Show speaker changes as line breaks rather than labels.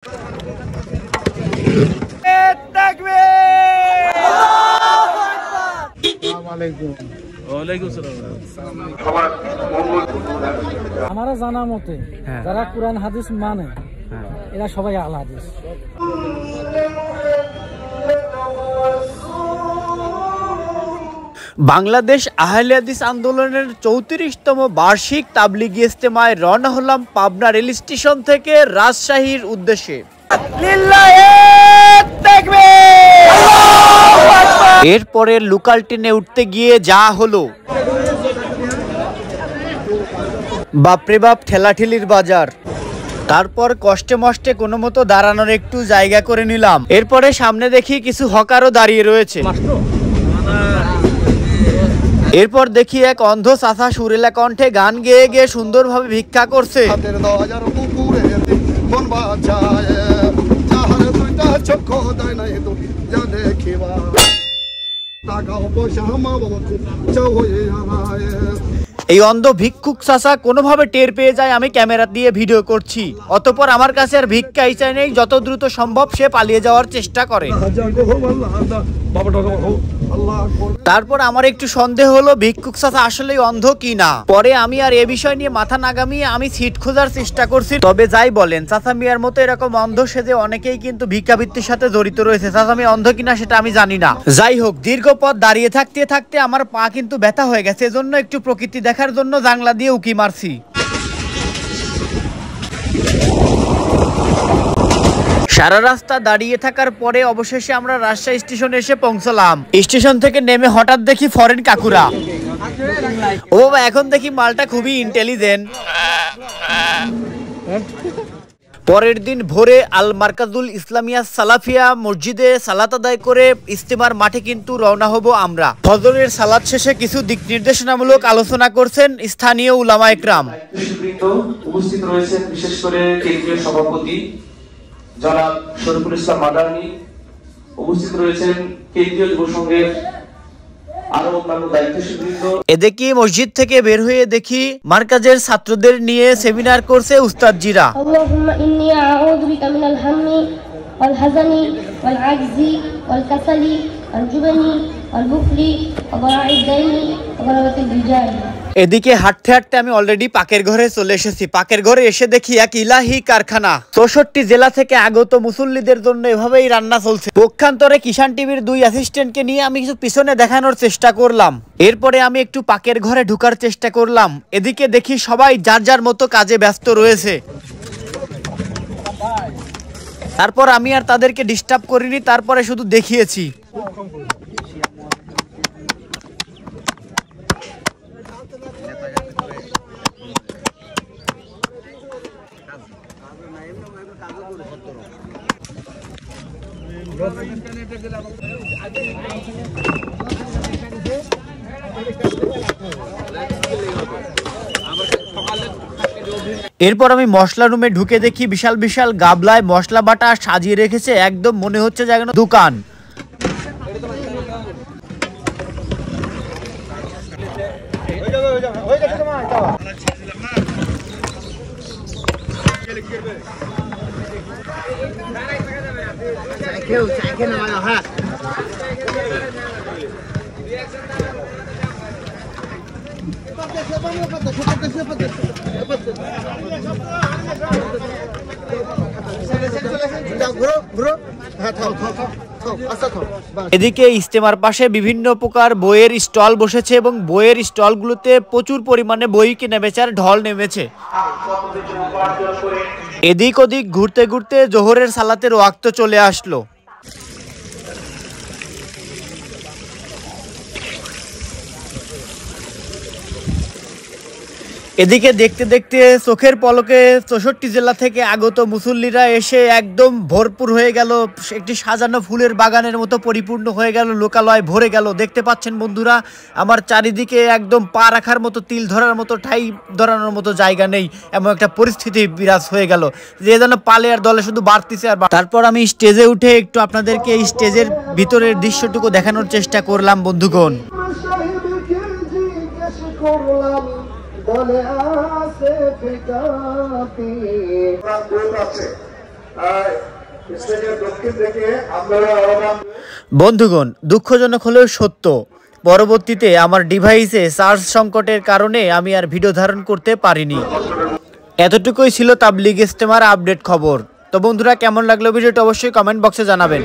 हमारा जाना मते যারা কুরআন হাদিস মানে এরা সবাই আহলে হাদিস।
বাংলাদেশ আহলে হাদিস আন্দোলনের 34তম বার্ষিক তাবলিগি ইজতেমায় রওনা হলাম পাবনা রেল স্টেশন থেকে রাজশাহীর উদ্দেশ্যে। এরপরে লোকাল ট্রেনে উঠতে গিয়ে যা হলো, বাপরে বাপ, ঠেলাঠেলির বাজার। তারপর কষ্টে মষ্টে কোনো মতো দাঁড়ানোর একটু জায়গা করে নিলাম। এরপরে সামনে দেখি কিছু হকারও দাঁড়িয়ে রয়েছে। এরপর দেখি এক অন্ধ চাচা সুরেলা কণ্ঠে গান গেয়ে গিয়ে সুন্দরভাবে ভিক্ষা করছে। এই অন্ধ ভিক্ষুক চাচা কোনোভাবে টের পেয়ে যায় আমি ক্যামেরা দিয়ে ভিডিও করছি। অতঃপর আমার কাছে আর ভিক্ষা চাই নেই, যত দ্রুত সম্ভব সে পালিয়ে যাওয়ার চেষ্টা করে। তারপর আমার একটু সন্দেহ হলো ভিক্ষুক চাচা আসলেই অন্ধ কি না। পরে আমি আর এ বিষয় নিয়ে মাথা না ঘামিয়ে আমি সিট খোঁজার চেষ্টা করছি। তবে যাই বলেন, চাচা মিয়ার মতো এরকম অন্ধ সেজে অনেকেই কিন্তু ভিক্ষাবৃত্তির সাথে জড়িত রয়েছে। চাচা মিয়া অন্ধ কিনা সেটা আমি জানি না। যাই হোক, দীর্ঘ পথ দাঁড়িয়ে থাকতে থাকতে আমার পা কিন্তু ব্যথা হয়ে গেছে। এজন্য একটু প্রকৃতি দেখার জন্য জানলা দিয়ে উকি মারছি। সারা রাস্তা দাঁড়িয়ে থাকার পরে অবশেষে আমরা রাজশাহী স্টেশনে এসে পৌঁছলাম। স্টেশন থেকে নেমে হঠাৎ দেখি ফরেন কাকুরা। ও বাবা, এখন দেখি মালটা খুবই ইন্টেলিজেন্ট। পরের দিন ভোরে আল মার্কাজুল ইসলামিয়া সালাফিয়া মসজিদে সালাত আদায় করে ইজতেমার মাঠে কিন্তু রওনা হব আমরা। ফজরের সালাত শেষে কিছু দিক নির্দেশনামূলক আলোচনা করছেন স্থানীয় উলামা একরাম।
উপস্থিত রয়েছেন বিশেষ করে কেন্দ্রীয় সভাপতি জনাব শরীফুল ইসলাম মাদানী, উপস্থিত রয়েছেন কেন্দ্রীয় যুব সংঘের আরো অন্যান্য দায়িত্বশীলবৃন্দ।
এদিকে মসজিদ থেকে বের হয়ে দেখি মার্কাজের ছাত্রদের নিয়ে সেমিনার করছে উস্তাদজিরা।
আল্লাহুম্মা ইন্নী আউযু বিকা মিনাল হাম্মি ওয়াল হাযানি ওয়াল আজজি ওয়াল কাসালি ওয়াল জুবনি ওয়াল বুখলি ওয়া দারা'id দাইনি ওয়া গালাবাতিল রিজাল।
এদিকে হাঁটতে হাঁটতে আমি অলরেডি পাকের ঘরে চলে এসেছি। পাকের ঘরে এসে দেখি এক ইলাহি কারখানা। 64 জেলা থেকে আগত মুসল্লিদের জন্য এভাবেই রান্না চলছে। পক্ষান্তরে কিষান টিভির 2 অ্যাসিস্ট্যান্টকে নিয়ে আমি কিছু পিছনে দেখানোর চেষ্টা করলাম। এরপরে আমি একটু পাকের ঘরে ঢুকার চেষ্টা করলাম। এদিকে দেখি সবাই যার যার মতো কাজে ব্যস্ত রয়েছে। তারপর আমি আর তাদেরকে ডিস্টার্ব করিনি, তারপরে শুধু দেখিয়েছি। এরপর আমি মশলা রুমে ঢুকে দেখি বিশাল বিশাল গাবলায় মশলা বাটা সাজিয়ে রেখেছে। একদম মনে হচ্ছে যেন দোকান। এদিকে ইজতেমার পাশে বিভিন্ন প্রকার বইয়ের স্টল বসেছে এবং বইয়ের স্টলগুলোতে প্রচুর পরিমাণে বই কিনে বেচার ঢল নেমেছে। এদিক ওদিক ঘুরতে ঘুরতে জোহরের সালাতের ওয়াক্ত চলে আসলো। এদিকে দেখতে দেখতে চোখের পলকে 64 জেলা থেকে আগত মুসল্লিরা এসে একদম ভরপুর হয়ে গেল। একটি সাজানো ফুলের বাগানের মতো পরিপূর্ণ হয়ে গেল, লোকালয় ভরে গেল। দেখতে পাচ্ছেন বন্ধুরা, আমার চারিদিকে একদম পা রাখার মতো, তিল ধরার মতো, ঠাই ধরানোর মতো জায়গা নেই, এমন একটা পরিস্থিতি বিরাজ হয়ে গেল যে যেন পালে আর দলে শুধু বাড়তিছে আর। তারপর আমি স্টেজে উঠে একটু আপনাদেরকে এই স্টেজের ভিতরের দৃশ্যটুকু দেখানোর চেষ্টা করলাম বন্ধুগণ। বলে আসে ফিকাতি
স্টেজের দক্ষিণ থেকে আপনারা আহ্বান।
বন্ধুগণ, দুঃখজনক হলেও সত্য, পরবর্তীতে আমার ডিভাইসে চার্জ সংকটের কারণে আমি আর ভিডিও ধারণ করতে পারিনি। এতটুকুই ছিল তাবলিগ ইজতেমার আপডেট খবর। তো বন্ধুরা, কেমন লাগলো ভিডিওটা অবশ্যই কমেন্ট বক্সে জানাবেন।